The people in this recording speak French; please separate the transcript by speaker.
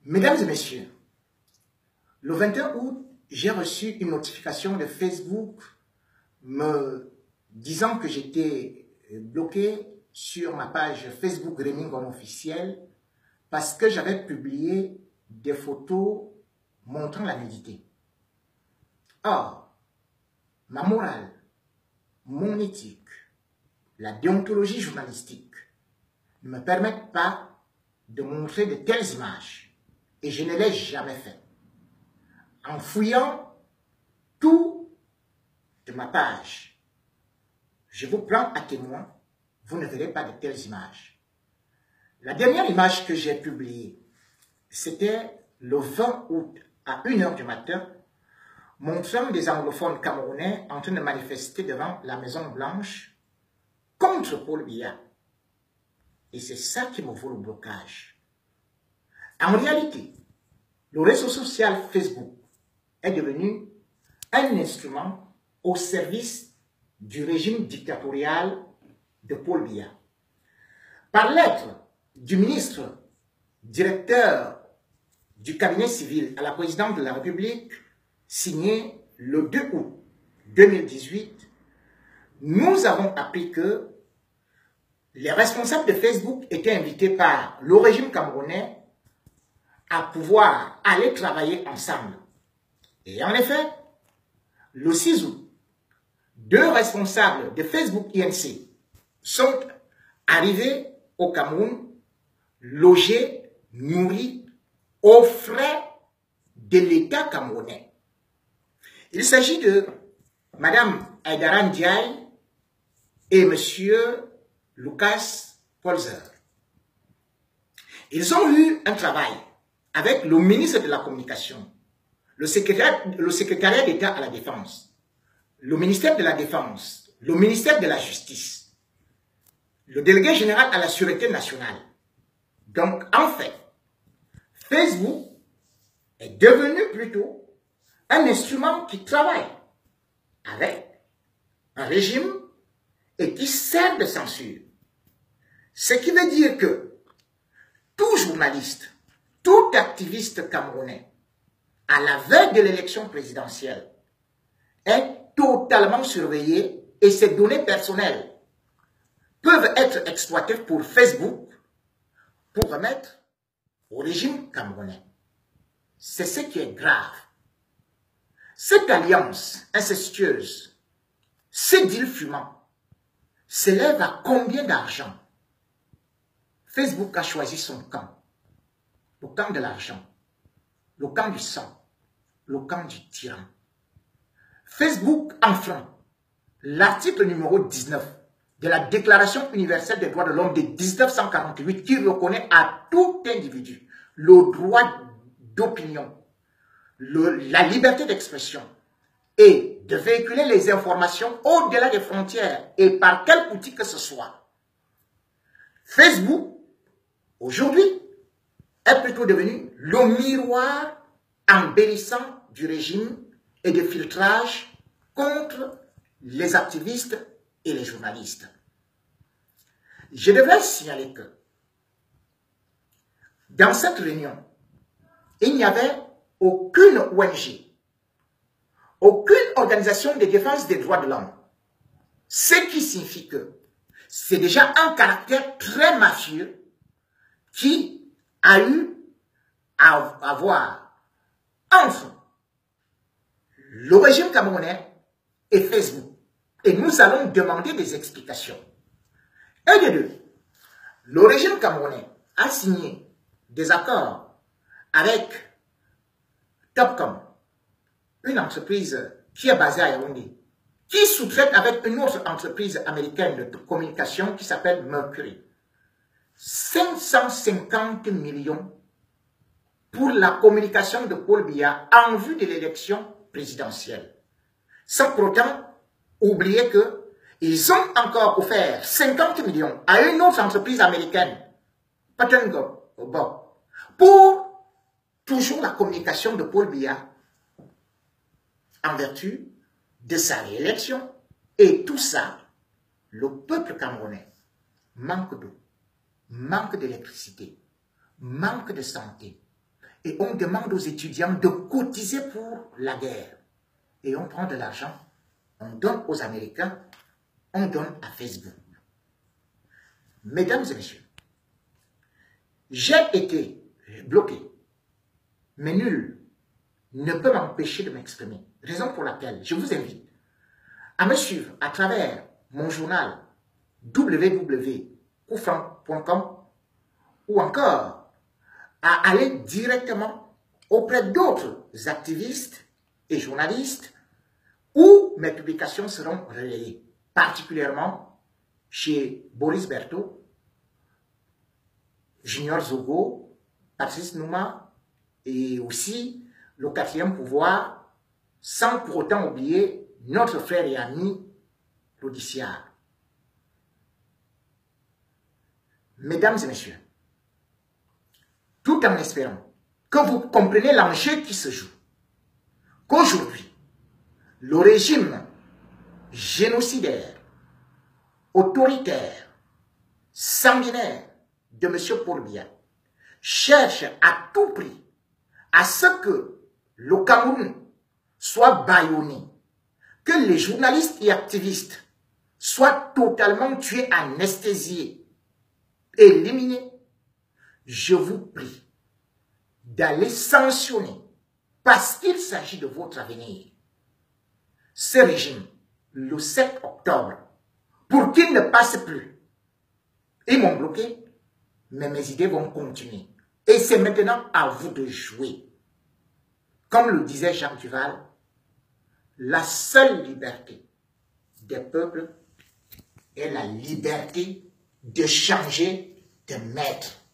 Speaker 1: Mesdames et messieurs, le 21 août, j'ai reçu une notification de Facebook me disant que j'étais bloqué sur ma page Facebook Rémy Ngom officiel parce que j'avais publié des photos montrant la nudité. Or, ma morale, mon éthique, la déontologie journalistique ne me permettent pas de montrer de telles images et je ne l'ai jamais fait. En fouillant tout de ma page, je vous prends à témoin, vous ne verrez pas de telles images. La dernière image que j'ai publiée, c'était le 20 août à 1 h du matin, montrant des anglophones camerounais en train de manifester devant la Maison Blanche contre Paul Biya. Et c'est ça qui me vaut le blocage. En réalité, le réseau social Facebook est devenu un instrument au service du régime dictatorial de Paul Biya. Par lettre du ministre directeur du cabinet civil à la présidente de la République, signée le 2 août 2018, nous avons appris que les responsables de Facebook étaient invités par le régime camerounais à pouvoir aller travailler ensemble. Et en effet, le 6 août, 2 responsables de Facebook INC sont arrivés au Cameroun, logés, nourris aux frais de l'État camerounais. Il s'agit de Mme Aïdara Ndiaye et M. Lucas Polzer. Ils ont eu un travail avec le ministre de la Communication, le secrétariat d'État à la Défense, le ministère de la Défense, le ministère de la Justice, le délégué général à la Sûreté nationale. Donc, en fait, Facebook est devenu plutôt un instrument qui travaille avec un régime et qui sert de censure. Ce qui veut dire que tout journaliste, tout activiste camerounais, à la veille de l'élection présidentielle, est totalement surveillé et ses données personnelles peuvent être exploitées pour Facebook pour remettre au régime camerounais. C'est ce qui est grave. Cette alliance incestueuse, ces deals fumants, s'élève à combien d'argent? Facebook a choisi son camp. Le camp de l'argent, le camp du sang, le camp du tyran. Facebook enfreint l'article numéro 19 de la Déclaration universelle des droits de l'homme de 1948 qui reconnaît à tout individu le droit d'opinion, la liberté d'expression et de véhiculer les informations au-delà des frontières et par quel outil que ce soit. Facebook, aujourd'hui, est plutôt devenu le miroir embellissant du régime et de filtrage contre les activistes et les journalistes. Je devrais signaler que dans cette réunion, il n'y avait aucune ONG, aucune organisation de défense des droits de l'homme. Ce qui signifie que c'est déjà un caractère très mafieux qui a eu à avoir entre le régime camerounais et Facebook. Et nous allons demander des explications. Et de deux, le régime camerounais a signé des accords avec Topcom, une entreprise qui est basée à Yaoundé, qui sous-traite avec une autre entreprise américaine de communication qui s'appelle Mercury. 550 millions pour la communication de Paul Biya en vue de l'élection présidentielle. Sans pour autant oublier qu'ils ont encore offert 50 millions à une autre entreprise américaine, Patton Bob, pour toujours la communication de Paul Biya en vertu de sa réélection. Et tout ça, le peuple camerounais manque d'eau, manque d'électricité, manque de santé Et on demande aux étudiants de cotiser pour la guerre. Et on prend de l'argent, on donne aux Américains, on donne à Facebook. Mesdames et messieurs, j'ai été bloqué, mais nul ne peut m'empêcher de m'exprimer. Raison pour laquelle je vous invite à me suivre à travers mon journal www.koufran.com ou encore à aller directement auprès d'autres activistes et journalistes où mes publications seront relayées, particulièrement chez Boris Berthaud, Junior Zogo, Patrice Nouma et aussi le 4e pouvoir, sans pour autant oublier notre frère et ami l'Odiciard. Mesdames et messieurs, tout en espérant que vous compreniez l'enjeu qui se joue, qu'aujourd'hui, le régime génocidaire, autoritaire, sanguinaire de M. Paul Biya cherche à tout prix à ce que le Cameroun soit bâillonné, que les journalistes et activistes soient totalement tués, anesthésiés, éliminés. Je vous prie d'aller sanctionner, parce qu'il s'agit de votre avenir, ce régime, le 7 octobre, pour qu'il ne passe plus. Ils m'ont bloqué, mais mes idées vont continuer. Et c'est maintenant à vous de jouer. Comme le disait Jacques Duval, la seule liberté des peuples est la liberté de changer de maître.